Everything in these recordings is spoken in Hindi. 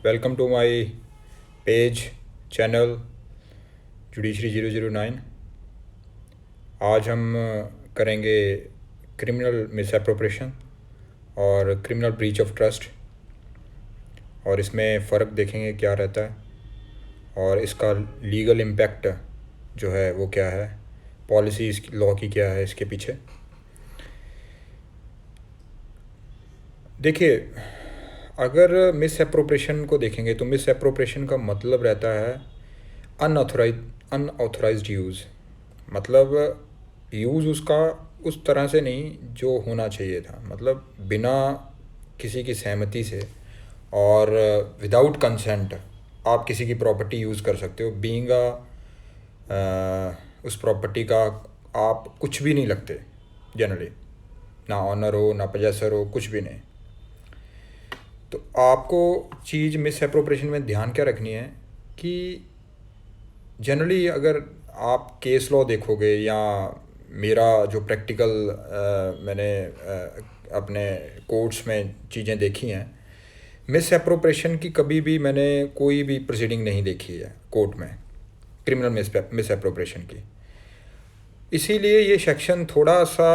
Welcome to my page channel judiciary 009। आज हम करेंगे क्रिमिनल मिसअप्रोप्रिएशन और क्रिमिनल ब्रीच ऑफ ट्रस्ट, और इसमें फ़र्क देखेंगे क्या रहता है और इसका लीगल इम्पैक्ट जो है वो क्या है, पॉलिसी इसकी लॉ की क्या है इसके पीछे। देखिए, अगर मिस अप्रोप्रिएशन को देखेंगे तो मिस अप्रोप्रिएशन का मतलब रहता है अनऑथराइज्ड यूज़। मतलब यूज़ उसका उस तरह से नहीं जो होना चाहिए था, मतलब बिना किसी की सहमति से और विदाउट कंसेंट आप किसी की प्रॉपर्टी यूज़ कर सकते हो। बीइंग उस प्रॉपर्टी का आप कुछ भी नहीं लगते जनरली, ना ऑनर हो ना पोजेसर हो, कुछ भी नहीं। तो आपको चीज़ मिस अप्रोप्रिएशन में ध्यान क्या रखनी है कि जनरली अगर आप केस लॉ देखोगे या मेरा जो प्रैक्टिकल मैंने अपने कोर्ट्स में चीज़ें देखी हैं, मिस अप्रोप्रिएशन की कभी भी मैंने कोई भी प्रोसीडिंग नहीं देखी है कोर्ट में क्रिमिनल मिस अप्रोप्रिएशन की। इसीलिए ये सेक्शन थोड़ा सा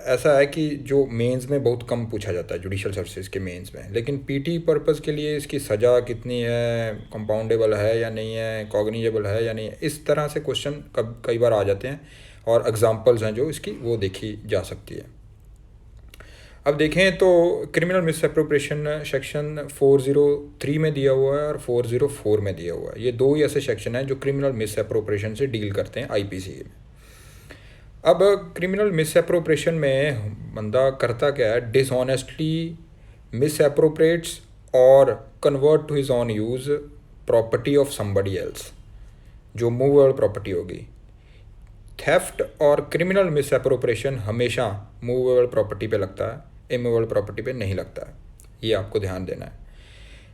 ऐसा है कि जो मेंस में बहुत कम पूछा जाता है जुडिशल सर्विसेज के मेंस में, लेकिन पीटी पर्पस के लिए इसकी सज़ा कितनी है, कंपाउंडेबल है या नहीं है, कॉग्निजेबल है या नहीं है, इस तरह से क्वेश्चन कई बार आ जाते हैं और एग्जांपल्स हैं जो इसकी वो देखी जा सकती है। अब देखें तो क्रिमिनल मिसअप्रोप्रिएशन सेक्शन 403 में दिया हुआ है और 404 में दिया हुआ है। ये दो ही ऐसे सेक्शन हैं जो क्रिमिनल मिसअप्रोप्रिएशन से डील करते हैं आईपीसी में। अब क्रिमिनल मिसअप्रोप्रिएशन में बंदा करता क्या है, डिसऑनेस्टली मिसअप्रोप्रिएट्स और convert to his own use property of somebody else, जो मूवेबल प्रॉपर्टी होगी। थेफ्ट और क्रिमिनल मिसअप्रोप्रिएशन हमेशा मूवेबल प्रॉपर्टी पे लगता है, इमूवेबल प्रॉपर्टी पे नहीं लगता है। ये आपको ध्यान देना है।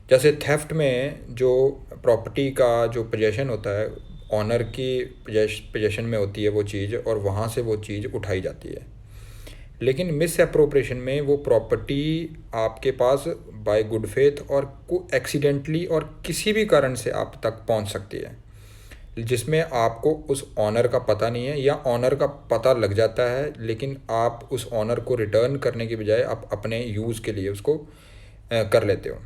जैसे थेफ्ट में जो प्रॉपर्टी का जो पोजेशन होता है, ऑनर की पोजेशन में होती है वो चीज़ और वहाँ से वो चीज़ उठाई जाती है। लेकिन मिस अप्रोप्रिएशन में वो प्रॉपर्टी आपके पास बाय गुड फेथ और एक्सीडेंटली और किसी भी कारण से आप तक पहुँच सकती है, जिसमें आपको उस ऑनर का पता नहीं है या ऑनर का पता लग जाता है, लेकिन आप उस ऑनर को रिटर्न करने के बजाय आप अपने यूज़ के लिए उसको कर लेते हो।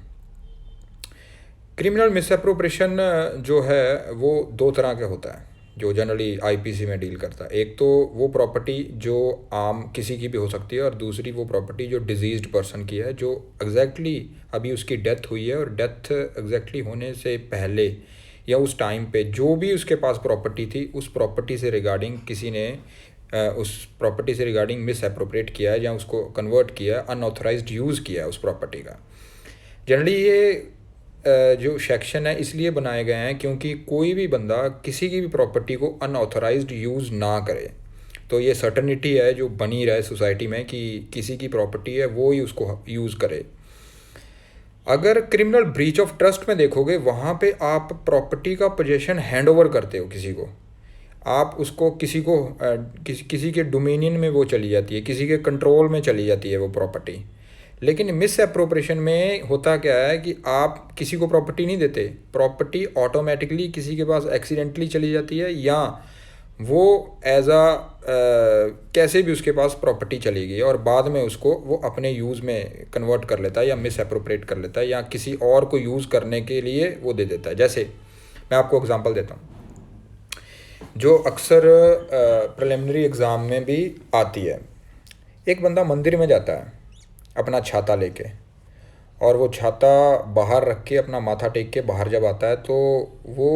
क्रिमिनल मिसअप्रोप्रिएशन जो है वो दो तरह का होता है जो जनरली आईपीसी में डील करता है। एक तो वो प्रॉपर्टी जो आम किसी की भी हो सकती है और दूसरी वो प्रॉपर्टी जो डिजीज्ड पर्सन की है, जो एग्जैक्टली अभी उसकी डेथ हुई है और डेथ एग्जैक्टली होने से पहले या उस टाइम पे जो भी उसके पास प्रॉपर्टी थी उस प्रॉपर्टी से रिगार्डिंग किसी ने उस प्रॉपर्टी से रिगार्डिंग मिस अप्रोप्रिएट किया है या उसको कन्वर्ट किया है, अनऑथराइज्ड यूज़ किया है उस प्रॉपर्टी का। जनरली ये जो सेक्शन है इसलिए बनाए गए हैं क्योंकि कोई भी बंदा किसी की भी प्रॉपर्टी को अनऑथराइज्ड यूज़ ना करे, तो ये सर्टनिटी है जो बनी रहे सोसाइटी में कि किसी की प्रॉपर्टी है वो ही उसको यूज़ करे। अगर क्रिमिनल ब्रीच ऑफ ट्रस्ट में देखोगे, वहाँ पे आप प्रॉपर्टी का पोजेशन हैंड ओवर करते हो किसी को, आप उसको किसी के डोमिनियन में वो चली जाती है, किसी के कंट्रोल में चली जाती है वो प्रॉपर्टी। लेकिन मिस अप्रोप्रिएशन में होता क्या है कि आप किसी को प्रॉपर्टी नहीं देते, प्रॉपर्टी ऑटोमेटिकली किसी के पास एक्सीडेंटली चली जाती है या वो एज कैसे भी उसके पास प्रॉपर्टी चली गई और बाद में उसको वो अपने यूज़ में कन्वर्ट कर लेता है या मिस अप्रोप्रिएट कर लेता है या किसी और को यूज़ करने के लिए वो दे देता है। जैसे मैं आपको एग्जांपल देता हूँ जो अक्सर प्रिलिमिनरी एग्ज़ाम में भी आती है। एक बंदा मंदिर में जाता है अपना छाता लेके, और वो छाता बाहर रख के अपना माथा टेक के बाहर जब आता है तो वो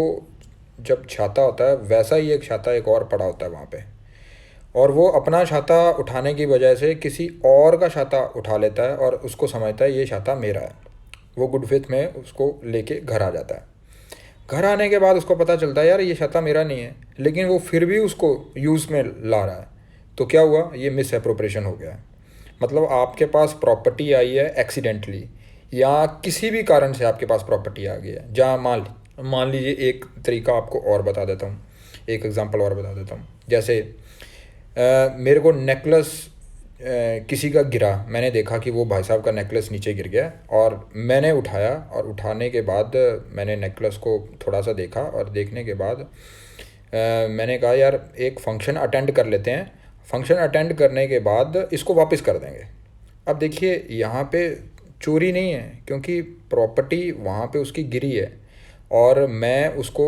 जब छाता होता है वैसा ही एक छाता एक और पड़ा होता है वहाँ पे, और वो अपना छाता उठाने की वजह से किसी और का छाता उठा लेता है और उसको समझता है ये छाता मेरा है। वो गुड फेथ में उसको लेके घर आ जाता है। घर आने के बाद उसको पता चलता है यार ये छाता मेरा नहीं है, लेकिन वो फिर भी उसको यूज़ में ला रहा है। तो क्या हुआ, ये मिस अप्रोप्रिएशन हो गया है। मतलब आपके पास प्रॉपर्टी आई है एक्सीडेंटली या किसी भी कारण से आपके पास प्रॉपर्टी आ गई है, जहाँ मान लीजिए एक तरीका आपको और बता देता हूँ, एक एग्जांपल और बता देता हूँ। जैसे मेरे को नेकलेस किसी का गिरा, मैंने देखा कि वो भाई साहब का नेकलेस नीचे गिर गया और मैंने उठाया, और उठाने के बाद मैंने नेकलेस को थोड़ा सा देखा और देखने के बाद मैंने कहा यार एक फ़ंक्शन अटेंड कर लेते हैं, फ़ंक्शन अटेंड करने के बाद इसको वापस कर देंगे। अब देखिए यहाँ पे चोरी नहीं है, क्योंकि प्रॉपर्टी वहाँ पे उसकी गिरी है, और मैं उसको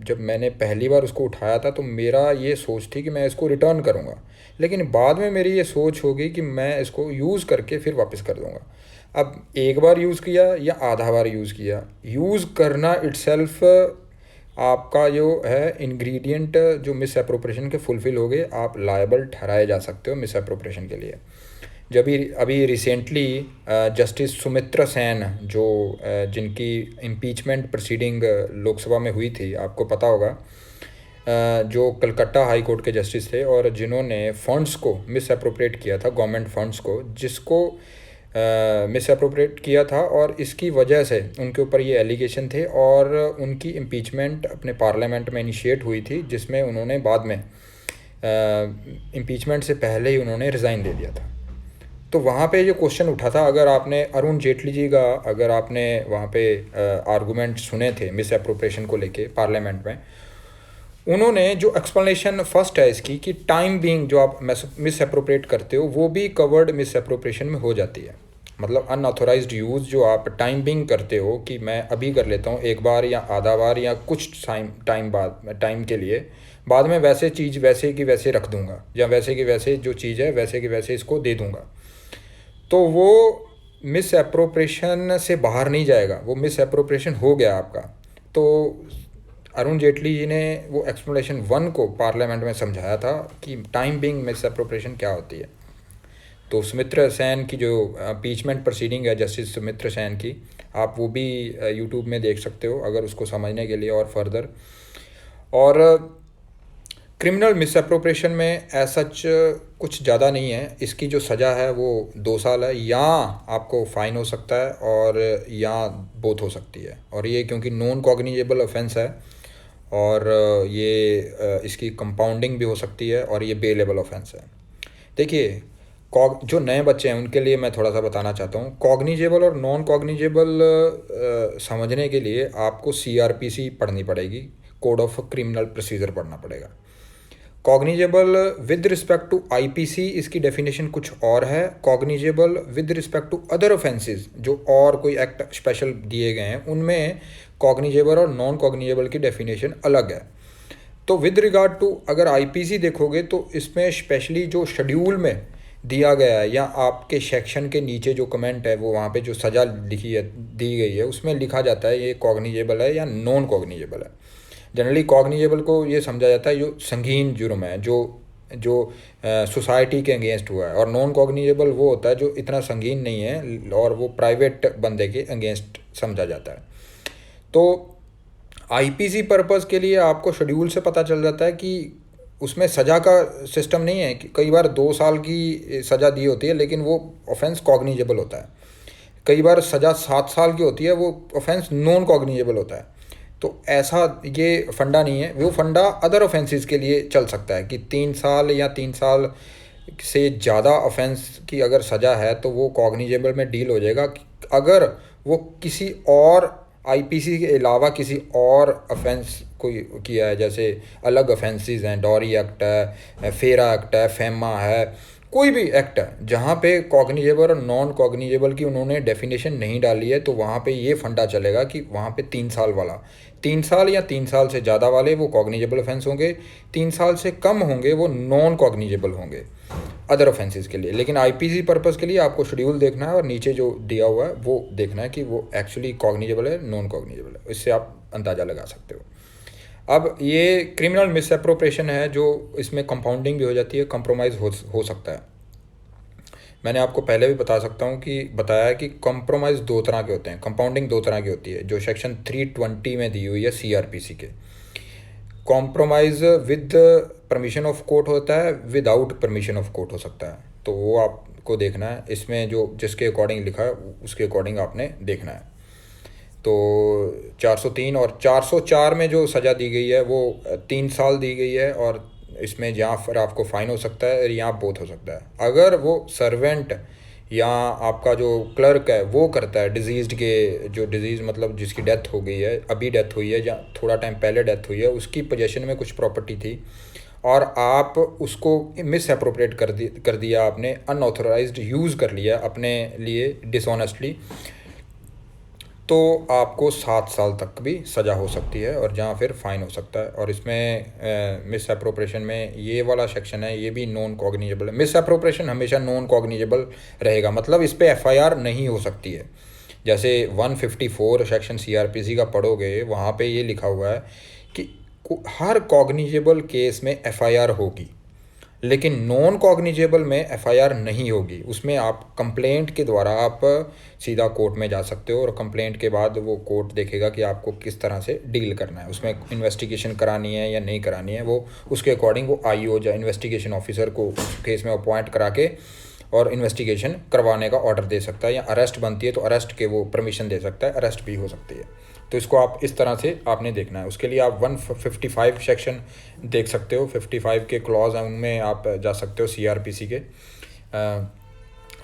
जब मैंने पहली बार उसको उठाया था तो मेरा ये सोच थी कि मैं इसको रिटर्न करूँगा, लेकिन बाद में मेरी ये सोच होगी कि मैं इसको यूज़ करके फिर वापस कर दूँगा। अब एक बार यूज़ किया या आधा बार यूज़ किया, यूज़ करना इट्सेल्फ आपका जो है इंग्रेडिएंट जो मिस अप्रोप्रिएशन के फुलफ़िल हो गए, आप लायबल ठहराए जा सकते हो मिस अप्रोप्रिएशन के लिए। जब अभी रिसेंटली जस्टिस सुमित्रा सेन जो जिनकी इम्पीचमेंट प्रोसीडिंग लोकसभा में हुई थी, आपको पता होगा, जो कलकत्ता हाई कोर्ट के जस्टिस थे और जिन्होंने फ़ंड्स को मिस अप्रोप्रिएट किया था, गवर्नमेंट फ़ंड्स को, जिसको मिस अप्रोप्रिएट किया था, और इसकी वजह से उनके ऊपर ये एलिगेशन थे और उनकी इम्पीचमेंट अपने पार्लियामेंट में इनिशिएट हुई थी, जिसमें उन्होंने बाद में इम्पीचमेंट से पहले ही उन्होंने रिज़ाइन दे दिया था। तो वहाँ पे ये क्वेश्चन उठा था, अगर आपने अरुण जेटली जी का अगर आपने वहाँ पे आर्गूमेंट सुने थे मिस अप्रोप्रिएशन को लेके पार्लियामेंट में, उन्होंने जो एक्सप्लेनेशन फर्स्ट है इसकी कि टाइम बीइंग जो आप मिस अप्रोप्रिएट करते हो वो भी कवर्ड मिस अप्रोप्रिएशन में हो जाती है। मतलब अनऑथोराइज्ड यूज़ जो आप टाइम बीइंग करते हो कि मैं अभी कर लेता हूँ एक बार या आधा बार या कुछ टाइम के लिए, बाद में वैसे चीज़ वैसे की वैसे रख दूँगा, या वैसे की वैसे जो चीज़ है वैसे की वैसे इसको दे दूँगा, तो वो मिस अप्रोप्रिएशन से बाहर नहीं जाएगा, वो मिस अप्रोप्रिएशन हो गया आपका। तो अरुण जेटली जी ने वो एक्सप्लेनेशन 1 को पार्लियामेंट में समझाया था कि टाइम बीइंग मिस अप्रोप्रिएशन क्या होती है। तो सुमित्रा सेन की जो इम्पीचमेंट प्रोसीडिंग है जस्टिस सुमित्रा सेन की, आप वो भी यूट्यूब में देख सकते हो अगर उसको समझने के लिए और फर्दर। और क्रिमिनल मिस अप्रोप्रिएशन में सच कुछ ज़्यादा नहीं है, इसकी जो सज़ा है वो 2 साल है, या आपको फ़ाइन हो सकता है और या बोथ हो सकती है। और ये क्योंकि नॉन कॉग्निजेबल ऑफेंस है, और ये इसकी कंपाउंडिंग भी हो सकती है, और ये बेलेबल ऑफेंस है। देखिए जो नए बच्चे हैं उनके लिए मैं थोड़ा सा बताना चाहता हूँ, कॉग्निजेबल और नॉन कॉग्निजेबल समझने के लिए आपको CRPC पढ़नी पड़ेगी, कोड ऑफ क्रिमिनल प्रोसीजर पढ़ना पड़ेगा। Cognizable with respect to IPC इसकी डेफिनेशन कुछ और है, cognizable with respect to other offences जो और कोई एक्ट स्पेशल दिए गए हैं उनमें कॉग्निजेबल और नॉन कॉग्निजेबल की डेफिनेशन अलग है। तो विद रिगार्ड टू अगर IPC देखोगे तो इसमें स्पेशली जो शेड्यूल में दिया गया है, या आपके सेक्शन के नीचे जो कमेंट है वो वहाँ पे जो सज़ा लिखी है दी गई है उसमें लिखा जाता है ये कॉग्निजेबल है या नॉन कॉग्निजेबल है। जनरली कॉग्निजेबल को ये समझा जाता है जो संगीन जुर्म है, जो जो सोसाइटी के अगेंस्ट हुआ है, और नॉन कॉग्निजेबल वो होता है जो इतना संगीन नहीं है और वो प्राइवेट बंदे के अगेंस्ट समझा जाता है। तो IPC पर्पज़ के लिए आपको शेड्यूल से पता चल जाता है कि उसमें सज़ा का सिस्टम नहीं है कि कई बार 2 साल की सज़ा दी होती है लेकिन वो ऑफेंस कॉग्निजेबल होता है, कई बार सज़ा 7 साल की होती है वो ऑफेंस नॉन कॉग्निजेबल होता है। तो ऐसा ये फंडा नहीं है, वो फंडा अदर ऑफेंसेस के लिए चल सकता है कि 3 साल या 3 साल से ज़्यादा ऑफेंस की अगर सज़ा है तो वो कॉग्निजेबल में डील हो जाएगा। अगर वो किसी और IPC के अलावा किसी और ऑफेंस को किया है, जैसे अलग ऑफेंसेस हैं, डॉरी एक्ट है, फेरा एक्ट है, फेमा है, कोई भी एक्ट है जहाँ पे कॉग्निजेबल और नॉन कॉग्निजेबल की उन्होंने डेफिनेशन नहीं डाली है, तो वहाँ पे ये फंडा चलेगा कि वहाँ पे 3 साल वाला, 3 साल या 3 साल से ज़्यादा वाले वो कॉग्निजेबल ऑफेंस होंगे, 3 साल से कम होंगे वो नॉन कॉग्निजेबल होंगे अदर ऑफेंसेस के लिए। लेकिन IPC पर्पज़ के लिए आपको शेड्यूल देखना है और नीचे जो दिया हुआ है वो देखना है कि वो एक्चुअली कॉग्निजेबल है नॉन कॉग्निजेबल है, इससे आप अंदाज़ा लगा सकते हो। अब ये क्रिमिनल मिस अप्रोप्रिएशन है जो इसमें कंपाउंडिंग भी हो जाती है, कंप्रोमाइज़ हो सकता है। मैंने आपको पहले भी बता सकता हूँ कि बताया कि कंप्रोमाइज़ 2 तरह के होते हैं, कंपाउंडिंग 2 तरह की होती है जो सेक्शन 320 में दी हुई है CRPC के। Compromise with permission of court होता है, विदाउट परमिशन ऑफ कोर्ट हो सकता है, तो वो आपको देखना है, इसमें जो जिसके अकॉर्डिंग लिखा है उसके अकॉर्डिंग आपने देखना है। तो 403 और 404 में जो सज़ा दी गई है वो 3 साल दी गई है, और इसमें जहाँ फिर आपको फ़ाइन हो सकता है या बोथ हो सकता है। अगर वो सर्वेंट या आपका जो क्लर्क है वो करता है डिजीज़ के, जो डिजीज़ मतलब जिसकी डेथ हो गई है, अभी डेथ हुई है या थोड़ा टाइम पहले डेथ हुई है, उसकी पोजेशन में कुछ प्रॉपर्टी थी और आप उसको मिस अप्रोप्रिएट कर दिया, आपने अनऑथोराइज्ड यूज़ कर लिया अपने लिए डिसऑनेस्टली, तो आपको 7 साल तक भी सज़ा हो सकती है और जहाँ फिर फ़ाइन हो सकता है। और इसमें मिस अप्रोप्रिएशन में ये वाला सेक्शन है, ये भी नॉन कॉग्निजेबल है। मिस अप्रोप्रिएशन हमेशा नॉन कॉग्निजेबल रहेगा, मतलब इस पर एफआईआर नहीं हो सकती है। जैसे 154 सेक्शन सीआरपीसी का पढ़ोगे, वहाँ पे ये लिखा हुआ है कि हर कॉग्निजेबल केस में एफआईआर होगी, लेकिन नॉन कॉग्निजेबल में एफआईआर नहीं होगी। उसमें आप कंप्लेंट के द्वारा आप सीधा कोर्ट में जा सकते हो और कंप्लेंट के बाद वो कोर्ट देखेगा कि आपको किस तरह से डील करना है, उसमें इन्वेस्टिगेशन करानी है या नहीं करानी है। वो उसके अकॉर्डिंग वो आईओ या इन्वेस्टिगेशन ऑफिसर को उस केस में अपॉइंट करा के और इन्वेस्टिगेशन करवाने का ऑर्डर दे सकता है, या अरेस्ट बनती है तो अरेस्ट के वो परमिशन दे सकता है, अरेस्ट भी हो सकती है। तो इसको आप इस तरह से आपने देखना है। उसके लिए आप 155 सेक्शन देख सकते हो, 55 के क्लॉज हैं उनमें आप जा सकते हो सीआरपीसी के।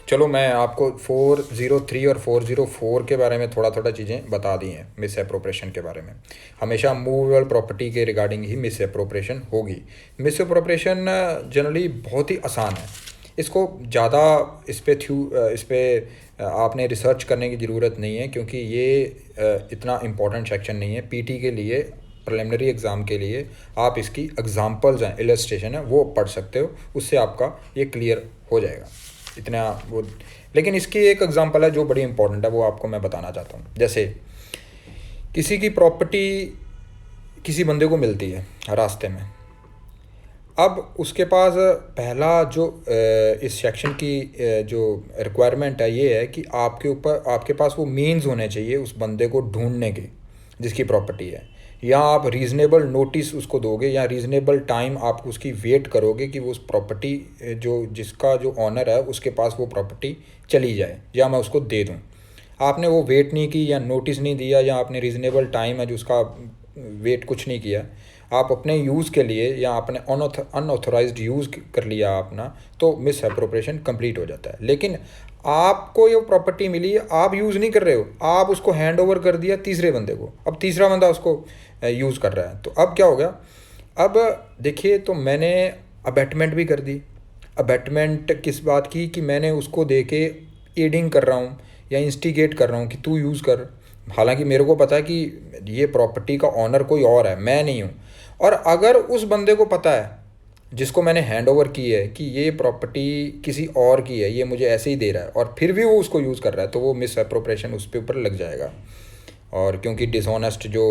चलो मैं आपको 403 और 404 के बारे में थोड़ा थोड़ा चीज़ें बता दी हैं मिस अप्रोप्रिएशन के बारे में। हमेशा मूवेबल प्रॉपर्टी के रिगार्डिंग ही मिस अप्रोप्रिएशन होगी। मिस अप्रोप्रिएशन जनरली बहुत ही आसान है, इसको ज़्यादा इस पे आपने रिसर्च करने की ज़रूरत नहीं है, क्योंकि ये इतना इम्पोर्टेंट सेक्शन नहीं है। पीटी के लिए, प्रिलिमिनरी एग्ज़ाम के लिए आप इसकी एग्जांपल्स हैं, इलस्ट्रेशन है, वो पढ़ सकते हो, उससे आपका ये क्लियर हो जाएगा इतना वो। लेकिन इसकी एक एग्जांपल है जो बड़ी इंपॉर्टेंट है, वो आपको मैं बताना चाहता हूँ। जैसे किसी की प्रॉपर्टी किसी बंदे को मिलती है रास्ते में, अब उसके पास पहला जो इस सेक्शन की जो रिक्वायरमेंट है ये है कि आपके पास वो मीन्स होने चाहिए उस बंदे को ढूंढने के जिसकी प्रॉपर्टी है, या आप रीज़नेबल नोटिस उसको दोगे या रीज़नेबल टाइम आप उसकी वेट करोगे कि वो उस प्रॉपर्टी जो जिसका जो ऑनर है उसके पास वो प्रॉपर्टी चली जाए या मैं उसको दे दूँ। आपने वो वेट नहीं की या नोटिस नहीं दिया, या आपने रीज़नेबल टाइम है जो उसका वेट कुछ नहीं किया, आप अपने यूज़ के लिए या आपने अनऑथोराइज्ड यूज़ कर लिया अपना, तो मिस अप्रोप्रिएशन कंप्लीट हो जाता है। लेकिन आपको ये प्रॉपर्टी मिली है, आप यूज़ नहीं कर रहे हो, आप उसको हैंड ओवर कर दिया तीसरे बंदे को, अब तीसरा बंदा उसको यूज़ कर रहा है, तो अब क्या हो गया। अब देखिए, तो मैंने अबैटमेंट भी कर दी। अबैटमेंट किस बात की कि मैंने उसको दे के एडिंग कर रहा हूँ या इंस्टिगेट कर रहा हूँ कि तू यूज़ कर, हालांकि मेरे को पता है कि ये प्रॉपर्टी का ऑनर कोई और है, मैं नहीं हूँ। और अगर उस बंदे को पता है जिसको मैंने हैंड ओवर की है कि ये प्रॉपर्टी किसी और की है, ये मुझे ऐसे ही दे रहा है, और फिर भी वो उसको यूज़ कर रहा है, तो वो मिस अप्रोप्रिएशन उस पे ऊपर लग जाएगा। और क्योंकि डिसऑनेस्ट जो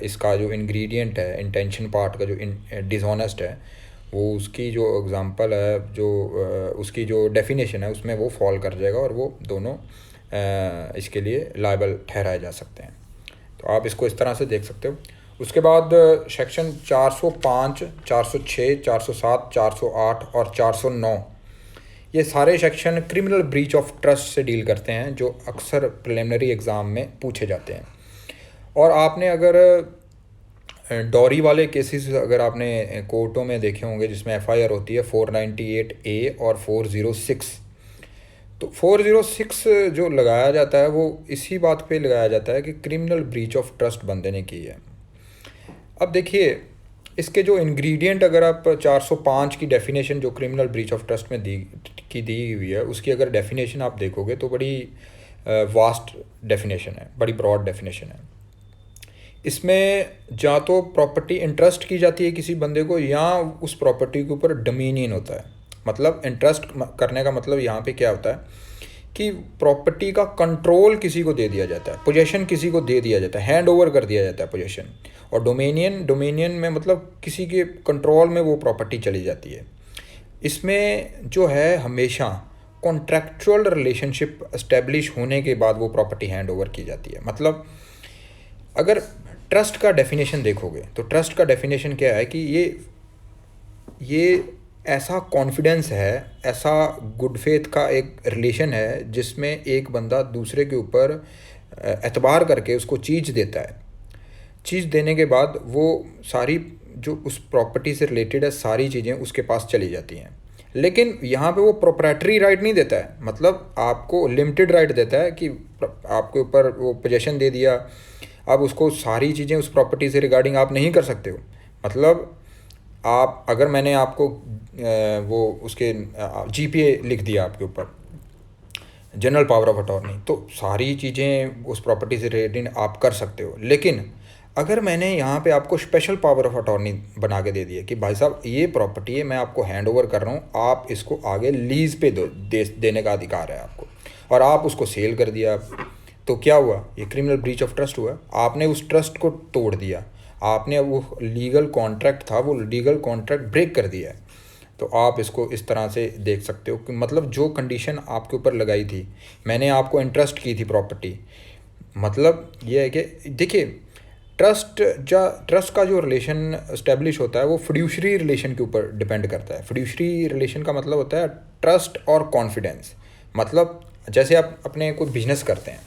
इसका जो इंग्रेडिएंट है, इंटेंशन पार्ट का जो डिसऑनेस्ट है, वो उसकी जो एग्जांपल है, जो उसकी जो डेफिनेशन है उसमें वो फॉल कर जाएगा और वो दोनों इसके लिए लायबल ठहराए जा सकते हैं। तो आप इसको इस तरह से देख सकते हो। उसके बाद सेक्शन 405, 406, 407, 408 और 409, ये सारे section criminal breach of trust से डील करते हैं, जो अक्सर प्रिलिमिनरी एग्ज़ाम में पूछे जाते हैं। और आपने अगर डॉरी वाले केसेस अगर आपने कोर्टों में देखे होंगे जिसमें एफआईआर होती है 498A और 406, तो 406 जो लगाया जाता है वो इसी बात पे लगाया जाता है कि क्रिमिनल ब्रीच ऑफ ट्रस्ट बंदे ने की है। अब देखिए, इसके जो इंग्रेडिएंट, अगर आप 405 की डेफिनेशन जो क्रिमिनल ब्रीच ऑफ ट्रस्ट में दी हुई है, उसकी अगर डेफिनेशन आप देखोगे तो बड़ी वास्ट डेफिनेशन है, बड़ी ब्रॉड डेफिनेशन है। इसमें या तो प्रॉपर्टी इंट्रस्ट की जाती है किसी बंदे को, या उस प्रॉपर्टी के ऊपर डोमिनियन होता है। मतलब इंट्रस्ट करने का मतलब यहाँ पे क्या होता है कि प्रॉपर्टी का कंट्रोल किसी को दे दिया जाता है, पोजेशन किसी को दे दिया जाता है, हैंड ओवर कर दिया जाता है पोजेशन। और डोमेनियन में मतलब किसी के कंट्रोल में वो प्रॉपर्टी चली जाती है। इसमें जो है हमेशा कॉन्ट्रैक्चुअल रिलेशनशिप एस्टेब्लिश होने के बाद वो प्रॉपर्टी हैंड ओवर की जाती है। मतलब अगर ट्रस्ट का डेफिनेशन देखोगे तो ट्रस्ट का डेफिनेशन क्या है कि ये ऐसा कॉन्फिडेंस है, ऐसा गुड फेथ का एक रिलेशन है जिसमें एक बंदा दूसरे के ऊपर एतबार करके उसको चीज़ देता है। चीज़ देने के बाद वो सारी जो उस प्रॉपर्टी से रिलेटेड है सारी चीज़ें उसके पास चली जाती हैं। लेकिन यहाँ पे वो प्रोप्राइटरी राइट नहीं देता है, मतलब आपको लिमिटेड राइट देता है कि आपके ऊपर वो पोजेशन दे दिया, अब उसको सारी चीज़ें उस प्रॉपर्टी से रिगार्डिंग आप नहीं कर सकते हो। मतलब आप अगर मैंने आपको वो उसके जीपीए लिख दिया आपके ऊपर, जनरल पावर ऑफ अटॉर्नी, तो सारी चीज़ें उस प्रॉपर्टी से रिलेटेड आप कर सकते हो। लेकिन अगर मैंने यहाँ पे आपको स्पेशल पावर ऑफ अटॉर्नी बना के दे दिया कि भाई साहब ये प्रॉपर्टी है, मैं आपको हैंड ओवर कर रहा हूँ, आप इसको आगे लीज पे देने का अधिकार है आपको, और आप उसको सेल कर दिया, तो क्या हुआ? ये क्रिमिनल ब्रीच ऑफ ट्रस्ट हुआ। आपने उस ट्रस्ट को तोड़ दिया, आपने वो लीगल कॉन्ट्रैक्ट था, वो लीगल कॉन्ट्रैक्ट ब्रेक कर दिया है। तो आप इसको इस तरह से देख सकते हो कि मतलब जो कंडीशन आपके ऊपर लगाई थी, मैंने आपको इंटरेस्ट की थी प्रॉपर्टी, मतलब ये है कि देखिए ट्रस्ट का जो रिलेशन इस्टेब्लिश होता है वो फिड्यूशरी रिलेशन के ऊपर डिपेंड करता है। फिड्यूशरी रिलेशन का मतलब होता है ट्रस्ट और कॉन्फिडेंस। मतलब जैसे आप अपने कोई बिजनेस करते हैं,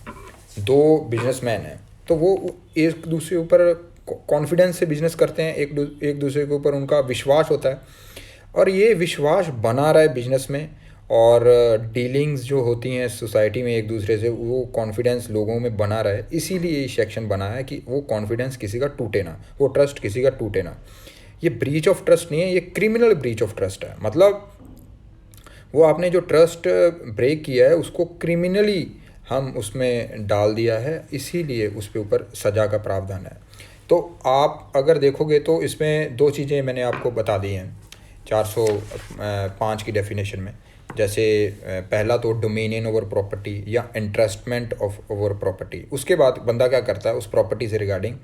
दो बिजनेसमैन हैं, तो वो एक दूसरे ऊपर कॉन्फिडेंस से बिजनेस करते हैं, एक दूसरे के ऊपर उनका विश्वास होता है, और ये विश्वास बना रहा है बिजनेस में, और डीलिंग्स जो होती हैं सोसाइटी में एक दूसरे से, वो कॉन्फिडेंस लोगों में बना रहा है। इसीलिए ये सेक्शन बना है कि वो कॉन्फिडेंस किसी का टूटे ना, वो ट्रस्ट किसी का टूटे ना। ये ब्रीच ऑफ ट्रस्ट नहीं है, ये क्रिमिनल ब्रीच ऑफ ट्रस्ट है। मतलब वो आपने जो ट्रस्ट ब्रेक किया है उसको क्रिमिनली हम उसमें डाल दिया है, इसीलिए उस पे ऊपर सज़ा का प्रावधान है। तो आप अगर देखोगे तो इसमें दो चीज़ें मैंने आपको बता दी हैं 405 की डेफिनेशन में। जैसे पहला तो डोमिनियन ओवर प्रॉपर्टी या इंटरेस्टमेंट ऑफ ओवर प्रॉपर्टी। उसके बाद बंदा क्या करता है उस प्रॉपर्टी से रिगार्डिंग,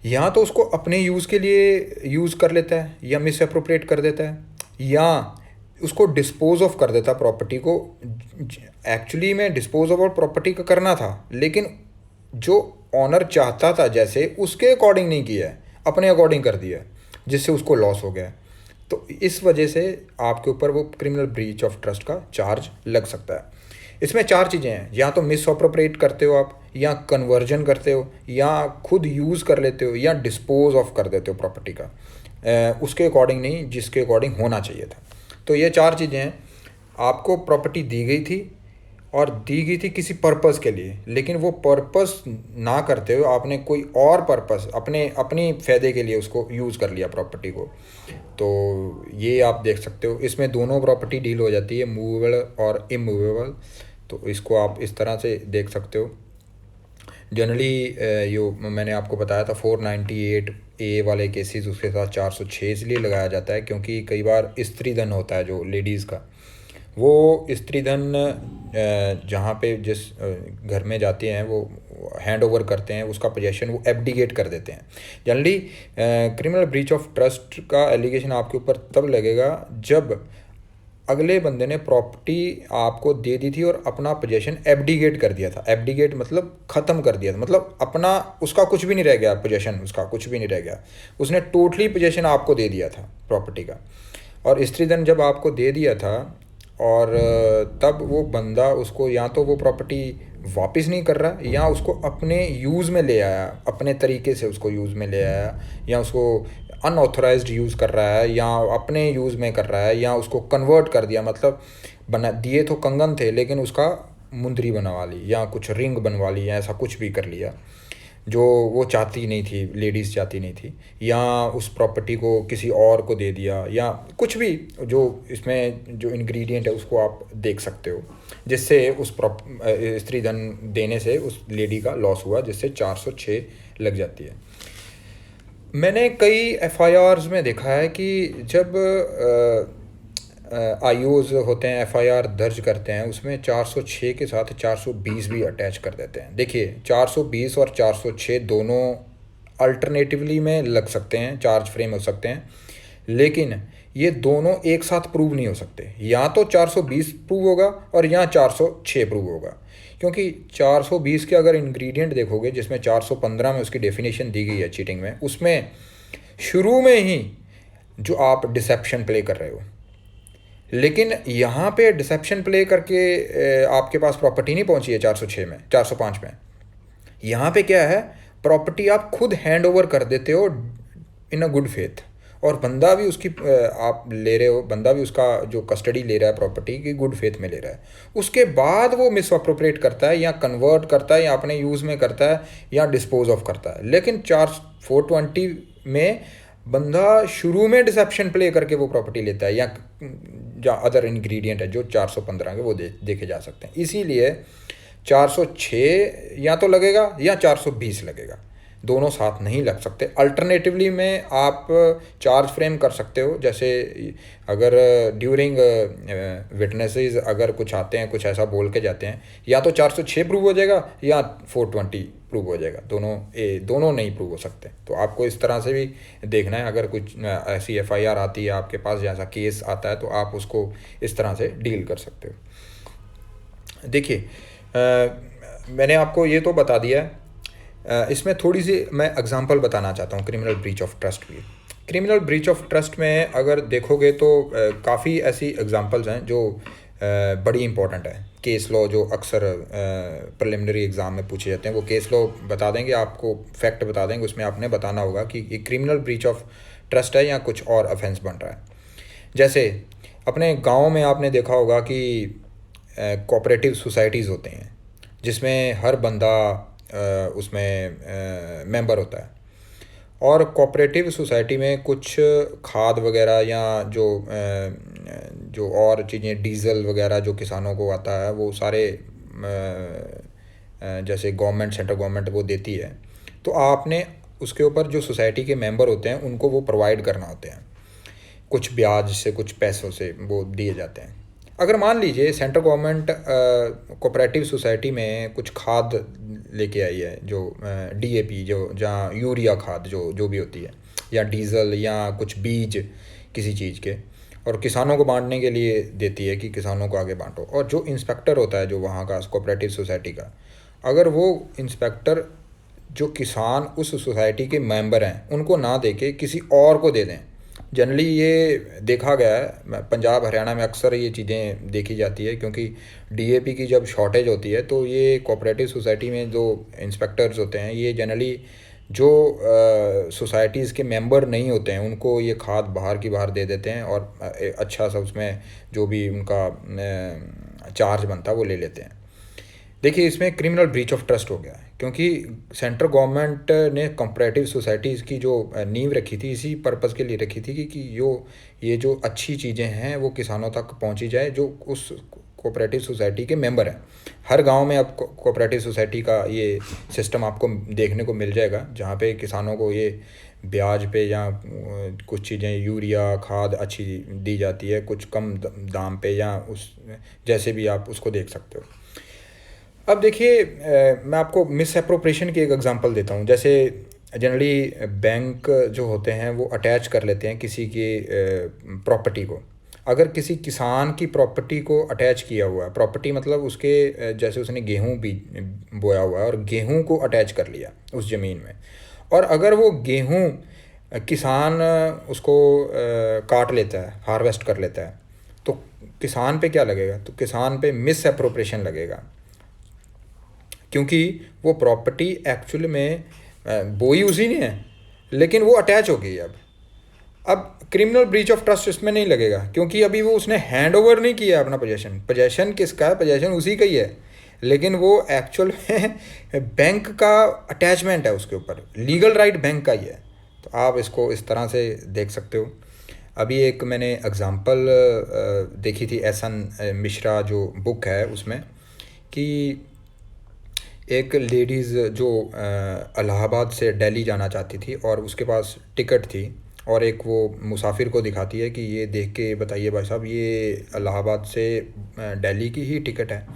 या तो उसको अपने यूज़ के लिए यूज़ कर लेता है, या मिस अप्रोप्रिएट कर देता है, या उसको डिस्पोज ऑफ कर देता प्रॉपर्टी को। एक्चुअली में डिस्पोज ऑफ प्रॉपर्टी का करना था, लेकिन जो ऑनर चाहता था जैसे उसके अकॉर्डिंग नहीं किया है, अपने अकॉर्डिंग कर दिया, जिससे उसको लॉस हो गया। तो इस वजह से आपके ऊपर वो क्रिमिनल ब्रीच ऑफ ट्रस्ट का चार्ज लग सकता है। इसमें चार चीज़ें हैं, या तो मिस अप्रोप्रिएट करते हो आप, या कन्वर्जन करते हो, या खुद यूज़ कर लेते हो, या डिस्पोज ऑफ कर देते हो प्रॉपर्टी का उसके अकॉर्डिंग नहीं जिसके अकॉर्डिंग होना चाहिए था। तो ये चार चीज़ें हैं। आपको प्रॉपर्टी दी गई थी, और दी गई थी किसी पर्पस के लिए, लेकिन वो पर्पस ना करते हुए आपने कोई और पर्पस अपनी फ़ायदे के लिए उसको यूज़ कर लिया प्रॉपर्टी को। तो ये आप देख सकते हो, इसमें दोनों प्रॉपर्टी डील हो जाती है, मूवेबल और इमूवेबल। तो इसको आप इस तरह से देख सकते हो। जनरली यो मैंने आपको बताया था 498A वाले केसेस, उसके साथ 406 इसलिए लगाया जाता है क्योंकि कई बार स्त्री धन होता है जो लेडीज़ का, वो स्त्री धन जहाँ पे जिस घर में जाते हैं वो हैंड ओवर करते हैं, उसका पोजेशन वो एब्डिकेट कर देते हैं। Generally criminal breach of trust का एलिगेशन आपके ऊपर तब लगेगा जब अगले बंदे ने प्रॉपर्टी आपको दे दी थी और अपना पोजेशन एब्डिकेट कर दिया था। एब्डिकेट मतलब ख़त्म कर दिया था, मतलब अपना उसका कुछ भी नहीं रह गया, पोजेशन उसका कुछ भी नहीं रह गया, उसने टोटली पोजेशन आपको दे दिया था प्रॉपर्टी का। और स्त्री धन जब आपको दे दिया था, और तब वो बंदा उसको या तो वो प्रॉपर्टी वापस नहीं कर रहा, या उसको अपने यूज़ में ले आया, अपने तरीके से उसको यूज़ में ले आया, या उसको अनऑथराइज्ड यूज़ कर रहा है, या अपने यूज़ में कर रहा है, या उसको कन्वर्ट कर दिया। मतलब बना दिए तो कंगन थे लेकिन उसका मुंदरी बनवा ली, या कुछ रिंग बनवा ली, या ऐसा कुछ भी कर लिया जो वो चाहती नहीं थी, लेडीज़ चाहती नहीं थी, या उस प्रॉपर्टी को किसी और को दे दिया, या कुछ भी जो इसमें जो इंग्रेडिएंट है उसको आप देख सकते हो, जिससे उस स्त्री धन देने से उस लेडी का लॉस हुआ, जिससे 406 लग जाती है। मैंने कई एफआईआर्स में देखा है कि जब आईओज़ होते हैं एफआईआर दर्ज करते हैं, उसमें 406 के साथ 420 भी अटैच कर देते हैं। देखिए 420 और 406 दोनों अल्टरनेटिवली में लग सकते हैं, चार्ज फ्रेम हो सकते हैं, लेकिन ये दोनों एक साथ प्रूव नहीं हो सकते। या तो 420 प्रूव होगा और या 406 प्रूव होगा, क्योंकि 420 के अगर इंग्रेडिएंट देखोगे, जिसमें 415 में उसकी डेफिनेशन दी गई है चीटिंग में, उसमें शुरू में ही जो आप डिसेप्शन प्ले कर रहे हो, लेकिन यहाँ पे डिसेप्शन प्ले करके आपके पास प्रॉपर्टी नहीं पहुँची है 406 में, 405 में। यहाँ पे क्या है, प्रॉपर्टी आप खुद हैंड ओवर कर देते हो इन अ गुड फेथ, और बंदा भी उसकी आप ले रहे हो, बंदा भी उसका जो कस्टडी ले रहा है प्रॉपर्टी की गुड फेथ में ले रहा है, उसके बाद वो मिस अप्रोप्रिएट करता है या कन्वर्ट करता है या अपने यूज़ में करता है या डिस्पोज ऑफ करता है। लेकिन 420 में बंदा शुरू में डिसेप्शन प्ले करके वो प्रॉपर्टी लेता है, या अदर इंग्रेडिएंट है जो 415 के वो देखे जा सकते हैं। इसीलिए 406 या तो लगेगा या 420 लगेगा, दोनों साथ नहीं लग सकते। अल्टरनेटिवली में आप चार्ज फ्रेम कर सकते हो, जैसे अगर ड्यूरिंग विटनेसेस अगर कुछ आते हैं, कुछ ऐसा बोल के जाते हैं, या तो 406 प्रूव हो जाएगा या 420 प्रूव हो जाएगा, दोनों नहीं प्रूव हो सकते। तो आपको इस तरह से भी देखना है। अगर कुछ ऐसी एफआईआर आती है आपके पास, जैसा केस आता है, तो आप उसको इस तरह से डील कर सकते हो। देखिए, मैंने आपको ये तो बता दिया है। इसमें थोड़ी सी मैं एग्जांपल बताना चाहता हूँ क्रिमिनल ब्रीच ऑफ ट्रस्ट की। क्रिमिनल ब्रीच ऑफ ट्रस्ट में अगर देखोगे तो काफ़ी ऐसी एग्जांपल्स हैं जो बड़ी इंपॉर्टेंट है। केस लॉ जो अक्सर प्रिलिमिनरी एग्ज़ाम में पूछे जाते हैं, वो केस लॉ बता देंगे, आपको फैक्ट बता देंगे, उसमें आपने बताना होगा कि ये क्रिमिनल ब्रीच ऑफ ट्रस्ट है या कुछ और ऑफेंस बन रहा है। जैसे अपने गाँव में आपने देखा होगा कि कोऑपरेटिव सोसाइटीज़ होते हैं, जिसमें हर बंदा उसमें मेंबर होता है, और कोऑपरेटिव सोसाइटी में कुछ खाद वगैरह या जो और चीज़ें, डीज़ल वगैरह जो किसानों को आता है, वो सारे जैसे गवर्नमेंट, सेंट्रल गवर्नमेंट वो देती है। तो आपने उसके ऊपर जो सोसाइटी के मेंबर होते हैं उनको वो प्रोवाइड करना होते हैं, कुछ ब्याज से, कुछ पैसों से वो दिए जाते हैं। अगर मान लीजिए सेंट्रल गवर्नमेंट कोऑपरेटिव सोसाइटी में कुछ खाद लेके आई है, जो डीएपी, जो जहाँ यूरिया खाद जो भी होती है, या डीज़ल या कुछ बीज किसी चीज़ के, और किसानों को बांटने के लिए देती है कि किसानों को आगे बांटो। और जो इंस्पेक्टर होता है जो वहाँ का कोऑपरेटिव सोसाइटी का, अगर वो इंस्पेक्टर जो किसान उस सोसाइटी के मेंबर हैं उनको ना दे के किसी और को दे दें, जनरली ये देखा गया है, पंजाब हरियाणा में अक्सर ये चीज़ें देखी जाती है, क्योंकि डीएपी की जब शॉर्टेज होती है तो ये कोऑपरेटिव सोसाइटी में जो इंस्पेक्टर्स होते हैं, ये जनरली जो सोसाइटीज़ के मेंबर नहीं होते हैं उनको ये खाद बाहर की बाहर दे देते हैं, और अच्छा सा उसमें जो भी उनका चार्ज बनता है वो ले लेते हैं। देखिए, इसमें क्रिमिनल ब्रीच ऑफ ट्रस्ट हो गया है, क्योंकि सेंट्रल गवर्नमेंट ने कोऑपरेटिव सोसाइटीज़ की जो नींव रखी थी, इसी पर्पज़ के लिए रखी थी कि ये जो अच्छी चीज़ें हैं वो किसानों तक पहुंची जाए, जो उस कोऑपरेटिव सोसाइटी के मेंबर हैं। हर गांव में अब कोऑपरेटिव सोसाइटी का ये सिस्टम आपको देखने को मिल जाएगा, जहाँ पे किसानों को ये ब्याज पे या कुछ चीज़ें, यूरिया खाद अच्छी दी जाती है, कुछ कम दाम पे, या उस जैसे भी आप उसको देख सकते हो। अब देखिए, मैं आपको मिस एप्रोप्रिएशन की एक एग्जांपल देता हूँ। जैसे जनरली बैंक जो होते हैं वो अटैच कर लेते हैं किसी की प्रॉपर्टी को। अगर किसी किसान की प्रॉपर्टी को अटैच किया हुआ है, प्रॉपर्टी मतलब उसके जैसे उसने गेहूँ भी बोया हुआ है और गेहूँ को अटैच कर लिया उस ज़मीन में, और अगर वो गेहूँ किसान उसको काट लेता है, हार्वेस्ट कर लेता है, तो किसान पे क्या लगेगा? तो किसान पे मिस एप्रोप्रिएशन लगेगा, क्योंकि वो प्रॉपर्टी एक्चुअल में बोई उसी ने है, लेकिन वो अटैच हो गई। अब क्रिमिनल ब्रीच ऑफ ट्रस्ट इसमें नहीं लगेगा, क्योंकि अभी वो उसने हैंड ओवर नहीं किया अपना पोजेशन किसका है? पोजेशन उसी का ही है, लेकिन वो एक्चुअल में बैंक का अटैचमेंट है उसके ऊपर, लीगल राइट बैंक का ही है। तो आप इसको इस तरह से देख सकते हो। अभी एक मैंने एग्ज़ाम्पल देखी थी, एहसन मिश्रा जो बुक है उसमें, कि एक लेडीज़ जो इलाहाबाद से दिल्ली जाना चाहती थी और उसके पास टिकट थी, और एक वो मुसाफिर को दिखाती है कि ये देख के बताइए भाई साहब, ये इलाहाबाद से दिल्ली की ही टिकट है।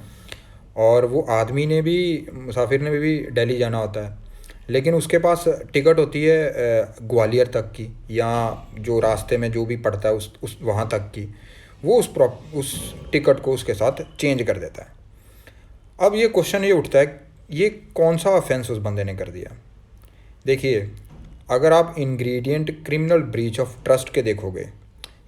और वो आदमी ने भी, मुसाफिर ने भी दिल्ली जाना होता है, लेकिन उसके पास टिकट होती है ग्वालियर तक की, या जो रास्ते में जो भी पड़ता है उस वहाँ तक की। वो उस टिकट को उसके साथ चेंज कर देता है। अब ये क्वेश्चन ये उठता है, ये कौन सा ऑफेंस उस बंदे ने कर दिया? देखिए, अगर आप ingredient criminal breach of trust के देखोगे,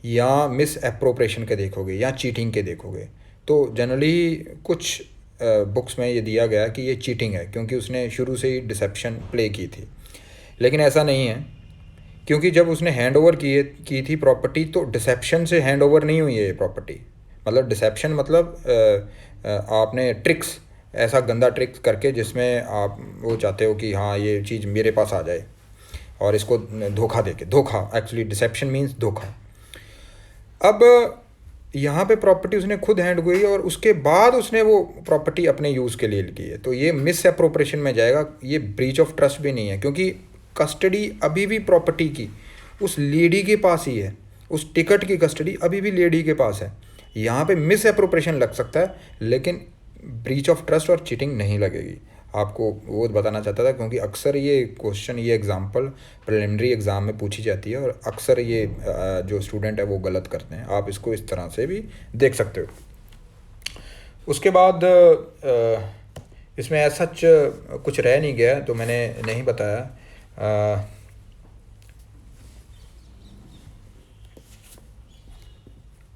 या मिस एप्रोप्रिएशन के देखोगे, या चीटिंग के देखोगे, तो जनरली कुछ बुक्स में ये दिया गया कि ये चीटिंग है, क्योंकि उसने शुरू से ही डिसेप्शन प्ले की थी। लेकिन ऐसा नहीं है। क्योंकि जब उसने हैंड ओवर की थी प्रॉपर्टी, तो डिसेप्शन से हैंड ओवर नहीं हुई है ये प्रॉपर्टी। मतलब डिसेप्शन मतलब आपने ट्रिक्स, ऐसा गंदा ट्रिक्स करके जिसमें आप वो चाहते हो कि हाँ ये चीज़ मेरे पास आ जाए, और इसको धोखा देके, धोखा एक्चुअली डिसेप्शन मीन्स धोखा। अब यहाँ पे प्रॉपर्टी उसने खुद हैंड हुई और उसके बाद उसने वो प्रॉपर्टी अपने यूज़ के लिए की है, तो ये मिस एप्रोप्रिएशन में जाएगा, ये ब्रीच ऑफ ट्रस्ट भी नहीं है, क्योंकि कस्टडी अभी भी प्रॉपर्टी की उस लेडी के पास ही है, उस टिकट की कस्टडी अभी भी लेडी के पास है। यहाँ पे मिस एप्रोप्रिएशन लग सकता है, लेकिन ब्रीच ऑफ ट्रस्ट और चीटिंग नहीं लगेगी। आपको वो बताना चाहता था, क्योंकि अक्सर ये क्वेश्चन, ये एग्जांपल प्रिलिमिनरी एग्ज़ाम में पूछी जाती है, और अक्सर ये जो स्टूडेंट है वो गलत करते हैं। आप इसको इस तरह से भी देख सकते हो। उसके बाद इसमें ऐसा सच कुछ रह नहीं गया तो मैंने नहीं बताया।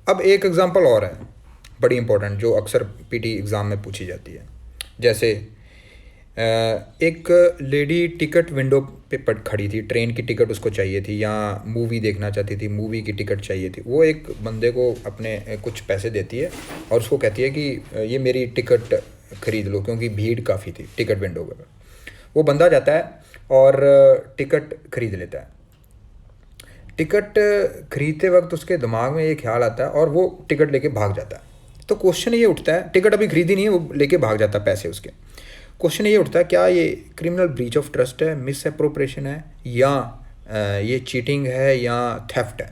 अब एक एग्ज़ाम्पल और है बड़ी इंपॉर्टेंट, जो अक्सर पीटी एग्ज़ाम में पूछी जाती है। जैसे एक लेडी टिकट विंडो पे खड़ी थी, ट्रेन की टिकट उसको चाहिए थी, या मूवी देखना चाहती थी, मूवी की टिकट चाहिए थी। वो एक बंदे को अपने कुछ पैसे देती है और उसको कहती है कि ये मेरी टिकट ख़रीद लो, क्योंकि भीड़ काफ़ी थी टिकट विंडो पर। वो बंदा जाता है और टिकट ख़रीद लेता है। टिकट खरीदते वक्त उसके दिमाग में ये ख्याल आता है और वो टिकट लेके भाग जाता है। तो क्वेश्चन ये उठता है, टिकट अभी खरीदी नहीं है, वो लेके भाग जाता है पैसे उसके। क्वेश्चन ये उठता है, क्या ये क्रिमिनल ब्रीच ऑफ ट्रस्ट है, मिस एप्रोप्रिएशन है, या ये चीटिंग है, या थेफ्ट है?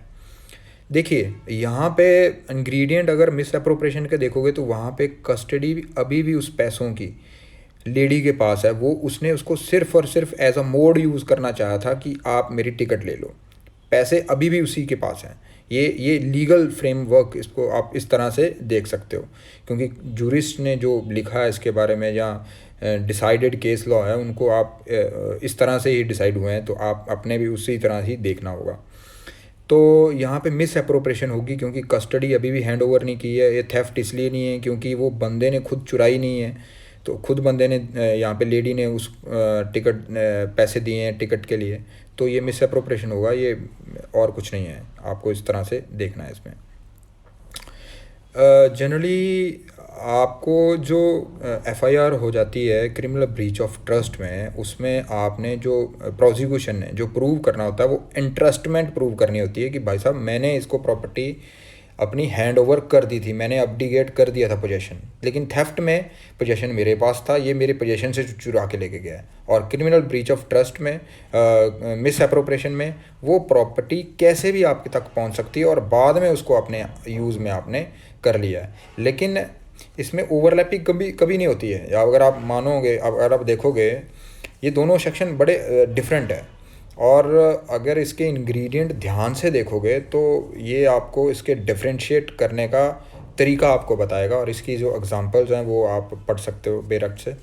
देखिए यहाँ पे इंग्रेडिएंट अगर मिस एप्रोप्रिएशन के देखोगे तो वहाँ पे कस्टडी अभी भी उस पैसों की लेडी के पास है। वो उसने उसको सिर्फ और सिर्फ एज अ मोड यूज़ करना चाहा था कि आप मेरी टिकट ले लो, पैसे अभी भी उसी के पास हैं। ये लीगल फ्रेमवर्क, इसको आप इस तरह से देख सकते हो, क्योंकि जूरिस्ट ने जो लिखा है इसके बारे में, या डिसाइडेड केस लॉ है, उनको आप इस तरह से ही डिसाइड हुए हैं, तो आप अपने भी उसी तरह ही देखना होगा। तो यहाँ पे मिस एप्रोप्रिएशन होगी, क्योंकि कस्टडी अभी भी हैंड ओवर नहीं की है। ये थेफ्ट इसलिए नहीं है क्योंकि वो बंदे ने खुद चुराई नहीं है, तो खुद बंदे ने यहाँ पे लेडी ने उस टिकट पैसे दिए हैं टिकट के लिए, तो ये मिस एप्रोप्रिएशन होगा, ये और कुछ नहीं है। आपको इस तरह से देखना है इसमें। जनरली आपको जो एफआईआर हो जाती है क्रिमिनल ब्रीच ऑफ ट्रस्ट में, उसमें आपने जो प्रोसिक्यूशन ने जो प्रूव करना होता है वो इंट्रस्टमेंट प्रूव करनी होती है कि भाई साहब मैंने इसको प्रॉपर्टी अपनी हैंड ओवर कर दी थी, मैंने अपडिकेट कर दिया था पोजेशन, लेकिन थेफ्ट में पोजेशन मेरे पास था, ये मेरे पोजेशन से चुरा के लेके गया है। और क्रिमिनल ब्रीच ऑफ ट्रस्ट में मिस एप्रोप्रिएशन में वो प्रॉपर्टी कैसे भी आपके तक पहुंच सकती है और बाद में उसको अपने यूज़ में आपने कर लिया है, लेकिन इसमें ओवरलैपिंग कभी कभी नहीं होती है। या अगर आप मानोगे, अगर आप देखोगे, ये दोनों सेक्शन बड़े डिफरेंट है, और अगर इसके इंग्रेडिएंट ध्यान से देखोगे तो ये आपको इसके डिफरेंशिएट करने का तरीका आपको बताएगा, और इसकी जो एग्जांपल्स हैं वो आप पढ़ सकते हो बेरक्त से।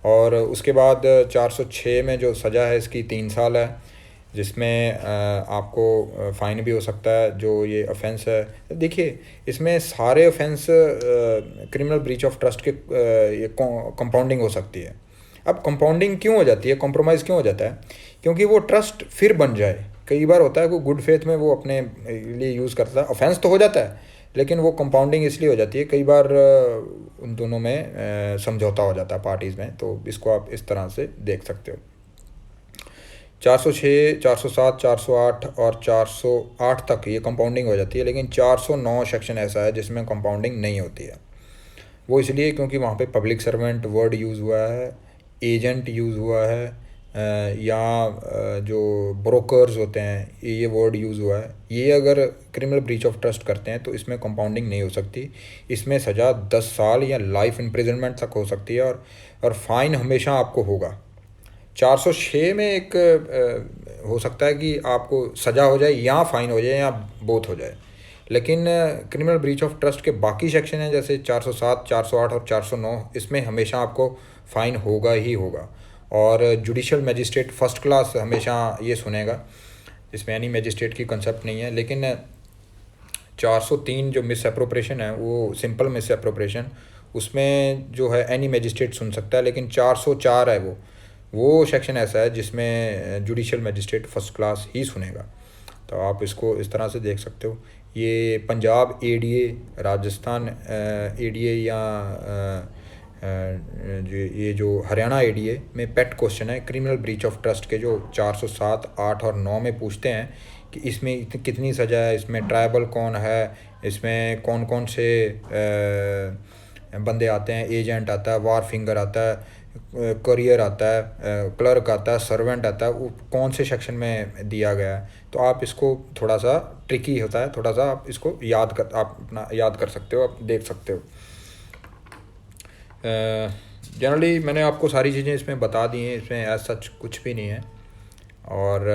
और उसके बाद 406 में जो सज़ा है इसकी 3 साल है, जिसमें आपको फ़ाइन भी हो सकता है जो ये ऑफेंस है। देखिए इसमें सारे offence criminal breach of trust के ये कंपाउंडिंग हो सकती है। अब कंपाउंडिंग क्यों हो जाती है, कॉम्प्रोमाइज़ क्यों हो जाता है? क्योंकि वो ट्रस्ट फिर बन जाए। कई बार होता है कि गुड फेथ में वो अपने लिए यूज़ करता है, ऑफेंस तो हो जाता है, लेकिन वो कंपाउंडिंग इसलिए हो जाती है, कई बार उन दोनों में समझौता हो जाता है पार्टीज़ में। तो इसको आप इस तरह से देख सकते हो। 406, 407, 408 और 408 तक ये कंपाउंडिंग हो जाती है, लेकिन 409 सेक्शन ऐसा है जिसमें कंपाउंडिंग नहीं होती है। वो इसलिए क्योंकि वहाँ पे पब्लिक सर्वेंट वर्ड यूज़ हुआ है, एजेंट यूज़ हुआ है, या जो ब्रोकर्स होते हैं ये वर्ड यूज़ हुआ है। ये अगर क्रिमिनल ब्रीच ऑफ ट्रस्ट करते हैं तो इसमें कंपाउंडिंग नहीं हो सकती। इसमें सज़ा 10 साल या लाइफ इम्प्रिजनमेंट तक हो सकती है, और फाइन हमेशा आपको होगा। 406 में एक हो सकता है कि आपको सज़ा हो जाए या फ़ाइन हो जाए या बोथ हो जाए, लेकिन क्रिमिनल ब्रीच ऑफ ट्रस्ट के बाकी सेक्शन हैं जैसे 407, 408 और 409, इसमें हमेशा आपको फ़ाइन होगा ही होगा। और जुडिशल मजिस्ट्रेट फर्स्ट क्लास हमेशा ये सुनेगा, इसमें एनी मजिस्ट्रेट की कंसेप्ट नहीं है। लेकिन 403 जो मिस एप्रोप्रिएशन है वो सिंपल मिस एप्रोप्रिएशन, उसमें जो है एनी मजिस्ट्रेट सुन सकता है, लेकिन 404 है वो वो सेक्शन ऐसा है जिसमें जुडिशल मजिस्ट्रेट फर्स्ट क्लास ही सुनेगा। तो आप इसको इस तरह से देख सकते हो। ये पंजाब एडीए, राजस्थान एडीए या ये जो हरियाणा एडीए में पेट क्वेश्चन है क्रिमिनल ब्रीच ऑफ ट्रस्ट के, जो 407, 8 और 9 में पूछते हैं कि इसमें कितनी सज़ा है, इसमें ट्राइबल कौन है, इसमें कौन कौन से बंदे आते हैं, एजेंट आता है, वार फिंगर आता है, करियर आता है, क्लर्क आता है, सर्वेंट आता है, वो कौन से सेक्शन में दिया गया है। तो आप इसको थोड़ा सा ट्रिकी होता है, थोड़ा सा आप इसको आप अपना याद कर सकते हो, आप देख सकते हो। जनरली मैंने आपको सारी चीज़ें इसमें बता दी हैं, इसमें एज सच कुछ भी नहीं है। और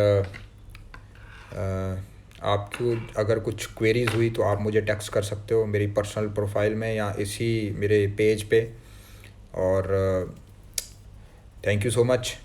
आपको अगर कुछ क्वेरीज़ हुई तो आप मुझे टेक्स्ट कर सकते हो मेरी पर्सनल प्रोफाइल में या इसी मेरे पेज पे। और थैंक यू सो मच।